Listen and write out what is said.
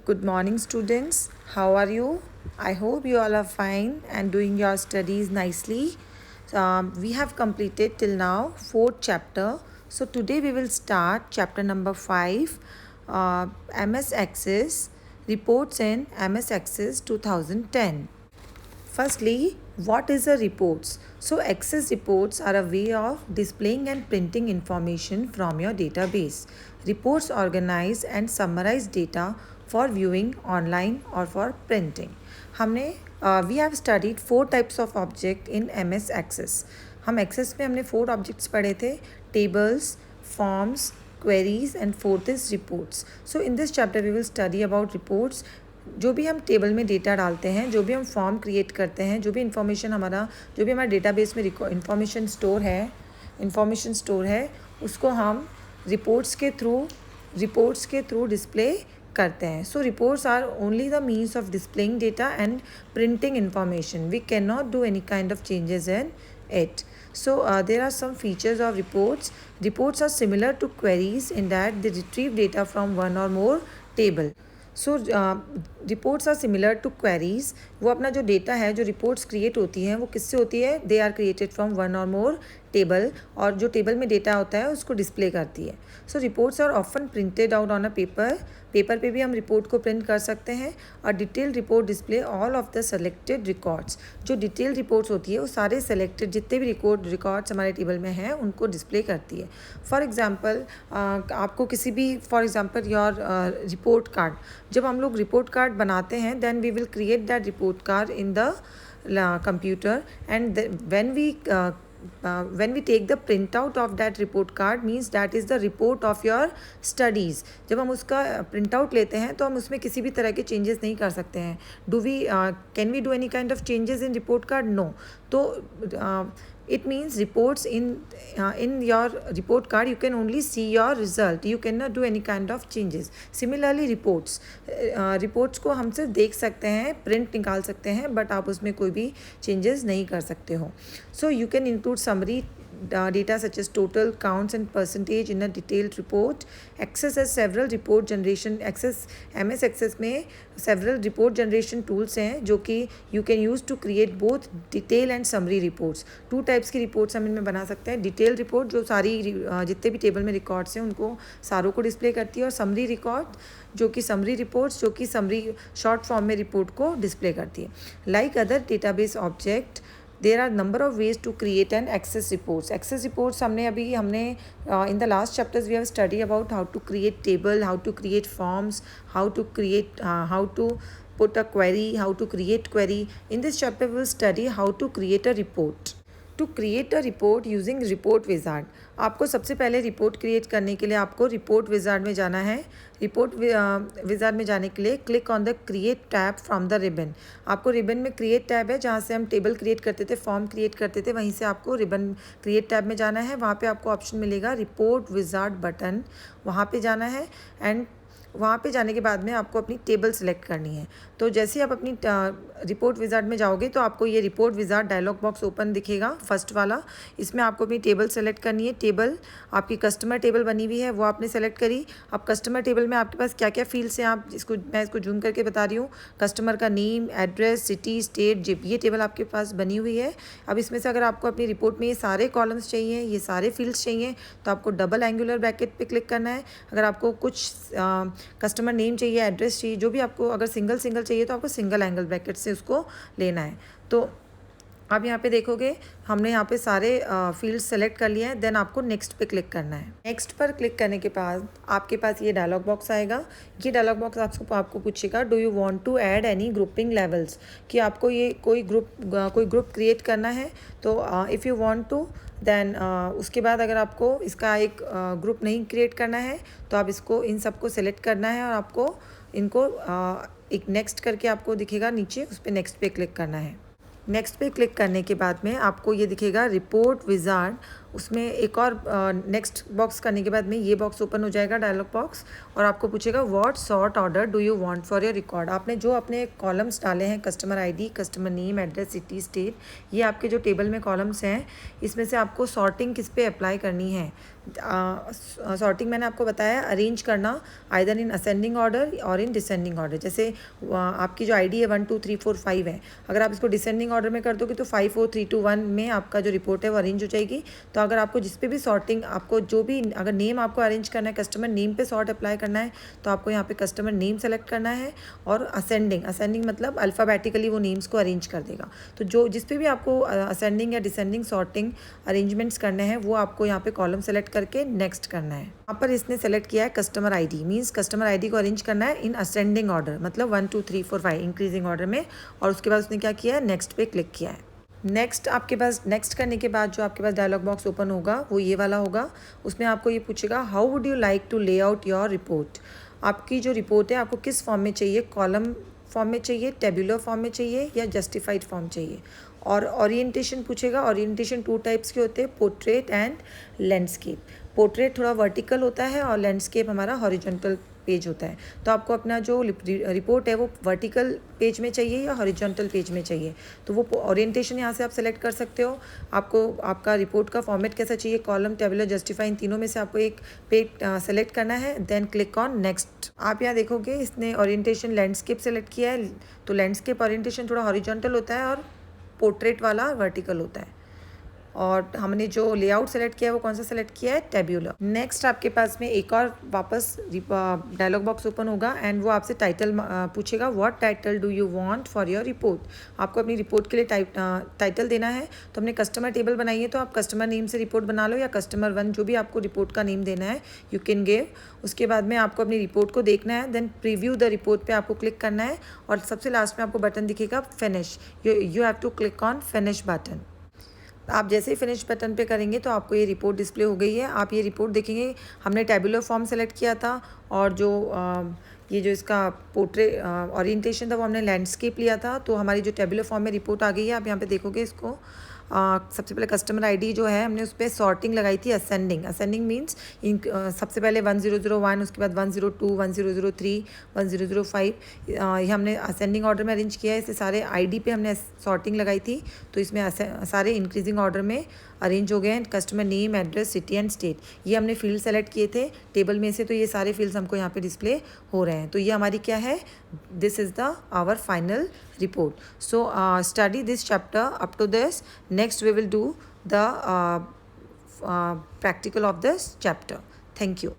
Good morning, students. How are you? I hope you all are fine and doing your studies nicely. We have completed till now fourth chapter. So today we will start chapter number 5, MS Access, reports in MS Access 2010. Firstly, what is a reports? So Access reports are a way of displaying and printing information from your database. Reports organize and summarize data for viewing online or for printing. हमने we have studied 4 types of object in MS Access. हम Access में हमने 4 objects पढ़े थे, tables, forms, queries and fourth is reports. So in this chapter we will study about reports. जो भी हम table में डेटा डालते हैं, जो भी हम फॉर्म क्रिएट करते हैं, जो भी इंफॉर्मेशन जो भी हमारे डेटाबेस में इंफॉर्मेशन स्टोर है उसको हम रिपोर्ट्स के थ्रू डिस्प्ले करते हैं. So reports are only the means of displaying data and printing information. We can not do any kind of changes in it. So there are some features of reports. Reports are similar to queries in that they retrieve data from one or more table. So reports are similar to queries. वो अपना जो data है, जो reports create होती हैं वो किससे होती है? They are created from one or more table, और जो टेबल में डेटा होता है उसको डिस्प्ले करती है. So reports are often printed out on a paper पे भी हम रिपोर्ट को प्रिंट कर सकते हैं. और detail report display all of the selected records. जो डिटेल रिपोर्ट्स होती है वो सारे सेलेक्टेड जितने भी रिकॉर्ड्स हमारे टेबल में हैं उनको डिस्प्ले करती है. फॉर एग्जाम्पल आपको किसी भी for example your report card, जब हम लोग रिपोर्ट कार्ड बनाते हैं then we will create that report card in the computer, and when we take the printout of that report card means that is the report of your studies. जब हम उसका print out लेते हैं तो हम उसमें किसी भी तरह के चेंजेस नहीं कर सकते हैं. Can we do any kind of changes in report card? No. तो it means reports in your report card you can only see your result, you cannot do any kind of changes. Similarly reports को हम सिर्फ देख सकते हैं, print निकाल सकते हैं, बट आप उसमें कोई भी चेंजेस नहीं कर सकते हो. So you can include summary data such as total, counts and percentage in a detailed report. Access has several report generation MS Access में several report generation tools हैं जो कि you can use to create both detail and summary reports. 2 types की reports हम इनमें बना सकते हैं. डिटेल रिपोर्ट जो सारी जितने भी टेबल में रिकॉर्ड्स हैं उनको सारों को डिस्प्ले करती है, और समरी रिपोर्ट्स जो कि समरी शॉर्ट फॉर्म में रिपोर्ट को डिस्प्ले करती है. Like other database object, there are number of ways to create and access reports. Access reports हमने in the last chapters we have studied about how to create table, how to create forms, how to put a query, how to create query. In this chapter we will study how to create a report. To create a report using report wizard. आपको सबसे पहले report create करने के लिए आपको report wizard में जाना है. रिपोर्ट विजार्ड में जाने के लिए click on the create tab from the ribbon. आपको रिबन में क्रिएट टैब है जहाँ से हम टेबल क्रिएट करते थे, फॉर्म क्रिएट करते थे, वहीं से आपको रिबन क्रिएट टैब में जाना है. वहाँ पे आपको ऑप्शन मिलेगा रिपोर्ट विजार्ड बटन, वहाँ पे जाना है. एंड वहाँ पे जाने के बाद में आपको अपनी टेबल सेलेक्ट करनी है. तो जैसे ही आप अपनी रिपोर्ट विजार्ड में जाओगे तो आपको ये report wizard dialog box open दिखेगा, फर्स्ट वाला. इसमें आपको अपनी टेबल सेलेक्ट करनी है. टेबल आपकी कस्टमर टेबल बनी हुई है वो आपने सेलेक्ट करी. अब कस्टमर टेबल में आपके पास क्या क्या फील्ड्स हैं मैं इसको जूम करके बता रही हूँ. कस्टमर का name, address, city, state, zip, ये टेबल आपके पास बनी हुई है. अब इसमें से अगर आपको अपनी रिपोर्ट में ये सारे कॉलम्स चाहिए, ये सारे फील्ड्स चाहिए, तो आपको डबल एंगुलर ब्रैकेट पे क्लिक करना है. अगर आपको कुछ कस्टमर नेम चाहिए, एड्रेस चाहिए, जो भी आपको अगर सिंगल चाहिए तो आपको सिंगल एंगल ब्रैकेट से उसको लेना है. तो आप यहाँ पे देखोगे हमने यहाँ पे सारे फील्ड्स सेलेक्ट कर लिए हैं. देन आपको नेक्स्ट पे क्लिक करना है. नेक्स्ट पर क्लिक करने के बाद आपके पास ये डायलॉग बॉक्स आएगा. ये डायलॉग बॉक्स आपको पूछेगा do you want to add any grouping levels, कि आपको ये कोई ग्रुप क्रिएट करना है. तो if you want to then उसके बाद अगर आपको इसका एक ग्रुप नहीं क्रिएट करना है तो आप इसको इन सबको सेलेक्ट करना है, और आपको इनको एक नेक्स्ट करके आपको दिखेगा नीचे, उस पर नेक्स्ट पे क्लिक करना है. नेक्स्ट पे क्लिक करने के बाद में आपको ये दिखेगा रिपोर्ट विजार्ड उसमें एक और नेक्स्ट बॉक्स करने के बाद में ये बॉक्स ओपन हो जाएगा, डायलॉग बॉक्स, और आपको पूछेगा what sort order do you want for your record. आपने जो अपने कॉलम्स डाले हैं, customer ID, customer name, address, city, state, ये आपके जो टेबल में कॉलम्स हैं, इसमें से आपको सॉर्टिंग किस पे अप्लाई करनी है। सॉर्टिंग मैंने आपको बताया अरेंज करना आइदर इन असेंडिंग ऑर्डर और इन डिसेंडिंग ऑर्डर। जैसे आपकी जो आईडी है 1 2 3 4 5 है, अगर आप इसको डिसेंडिंग ऑर्डर में कर दोगे तो 5 4 3 2 1 में आपका जो रिपोर्ट है वो अरेंज हो जाएगी। तो अगर आपको जिस पे भी सॉर्टिंग, आपको जो भी अगर नेम आपको अरेंज करना है, कस्टमर नेम पे सॉर्ट अप्लाई करना है, तो आपको यहाँ पे कस्टमर नेम सेलेक्ट करना है। और असेंडिंग मतलब अल्फ़ाबेटिकली वो नेम्स को अरेंज कर देगा। तो जो जिस पे भी आपको असेंडिंग या डिसेंडिंग सॉर्टिंग अरेंजमेंट्स करने हैं वो आपको यहाँ पे कॉलम सेलेक्ट करके नेक्स्ट करना है। यहाँ पर इसने सेलेक्ट किया है customer ID, means customer ID को अरेंज करना है इन असेंडिंग ऑर्डर, मतलब 1 2 3 4 5 इंक्रीजिंग ऑर्डर में। और उसके बाद उसने क्या किया है, नेक्स्ट पे क्लिक किया है। नेक्स्ट आपके पास, नेक्स्ट करने के बाद जो आपके पास डायलॉग बॉक्स ओपन होगा वो ये वाला होगा। उसमें आपको ये पूछेगा how would you like to lay out your report. आपकी जो रिपोर्ट है आपको किस फॉर्म में चाहिए, कॉलम फॉर्म में चाहिए, टेबुलर फॉर्म में चाहिए, या जस्टिफाइड फॉर्म चाहिए। और ओरिएंटेशन पूछेगा। ओरिएंटेशन 2 टाइप्स के होते हैं, पोर्ट्रेट एंड लैंडस्केप। पोर्ट्रेट थोड़ा वर्टिकल होता है और लैंडस्केप हमारा हॉरिजॉन्टल पेज होता है। तो आपको अपना जो रिपोर्ट है वो वर्टिकल पेज में चाहिए या हॉरिजॉन्टल पेज में चाहिए, तो वो ओरिएंटेशन यहाँ से आप सेलेक्ट कर सकते हो। आपको आपका रिपोर्ट का फॉर्मेट कैसा चाहिए, कॉलम, टेबुलर, जस्टिफाई, इन तीनों में से आपको एक पेज सेलेक्ट करना है। Then click on next. आप यहाँ देखोगे इसने ओरिएंटेशन लैंडस्केप सेलेक्ट किया है, तो लैंडस्केप ओरिएंटेशन थोड़ा हॉरिजॉन्टल होता है और पोर्ट्रेट वाला वर्टिकल होता है। और हमने जो लेआउट सेलेक्ट किया है वो कौन सा सेलेक्ट किया है, टेब्यूलर। नेक्स्ट आपके पास में एक और वापस डायलॉग बॉक्स ओपन होगा एंड वो आपसे टाइटल पूछेगा, what title do you want for your report. आपको अपनी रिपोर्ट के लिए टाइटल देना है। तो हमने कस्टमर टेबल बनाई है, तो आप कस्टमर नेम से रिपोर्ट बना लो, या कस्टमर 1 जो भी आपको रिपोर्ट का नेम देना है यू कैन गिव। उसके बाद में आपको अपनी रिपोर्ट को देखना है, देन प्रीव्यू द रिपोर्ट पे आपको क्लिक करना है, और सबसे लास्ट में आपको बटन दिखेगा finish. You have to click on finish button. आप जैसे ही फिनिश बटन पे करेंगे तो आपको ये रिपोर्ट डिस्प्ले हो गई है। आप ये रिपोर्ट देखेंगे, हमने टेबुलर फॉर्म सेलेक्ट किया था, और जो ये जो इसका ओरिएंटेशन था वो हमने लैंडस्केप लिया था। तो हमारी जो टेबुलर फॉर्म में रिपोर्ट आ गई है, आप यहाँ पे देखोगे इसको। सबसे पहले कस्टमर आईडी जो है हमने उस पर सॉर्टिंग लगाई थी असेंडिंग। असेंडिंग मीन्स सबसे पहले 1001, उसके बाद 102, 1003, 1005, ये हमने असेंडिंग ऑर्डर में अरेंज किया है। इसे सारे आईडी पे हमने सॉर्टिंग लगाई थी, तो इसमें सारे इंक्रीजिंग ऑर्डर में अरेंज हो गए हैं। Customer name, address, city and state, ये हमने फील्ड सेलेक्ट किए थे टेबल में से, तो ये सारे फील्ड्स हमको यहाँ पे डिस्प्ले हो रहे हैं। तो ये हमारी क्या है, this is the our final report. So study this chapter up to this. Next we will do the practical of this chapter. Thank you.